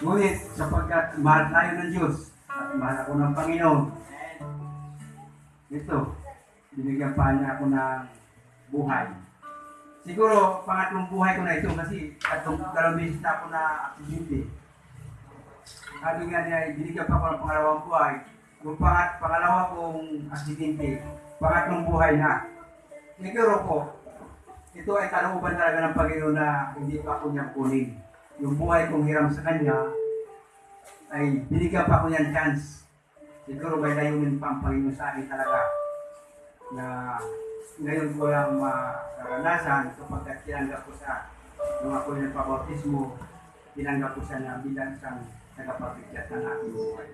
Ngunit sapagkat mahal tayo ng Diyos at mahal ako ng Panginoon, ito, binigyan pa niya ako ng buhay. Siguro, pangatlong buhay ko na ito kasi dalawang beses na ako na aksidente. Sabi nga niya, binigyan pa ako ng pangalawang buhay. Yung pangalawa kong aksidente, pangatlong buhay na. Siguro po, ito ay kalooban talaga ng Panginoon na hindi pa ako niya kunin. Yung buhay kong hiram sa Kanya, ay binigyan pa ako niyan chance. Siguro may layunin pa ang Panginoon sa akin talaga na ngayon ko lang maranasan kapag tinanggap ko sa nung ako yung pabautismo, tinanggap ko siya na bilang isang tagapagbigyat ng aking buhay.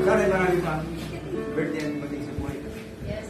Sorry, maraming pa. Birthday ang mating sa buhay. Yes.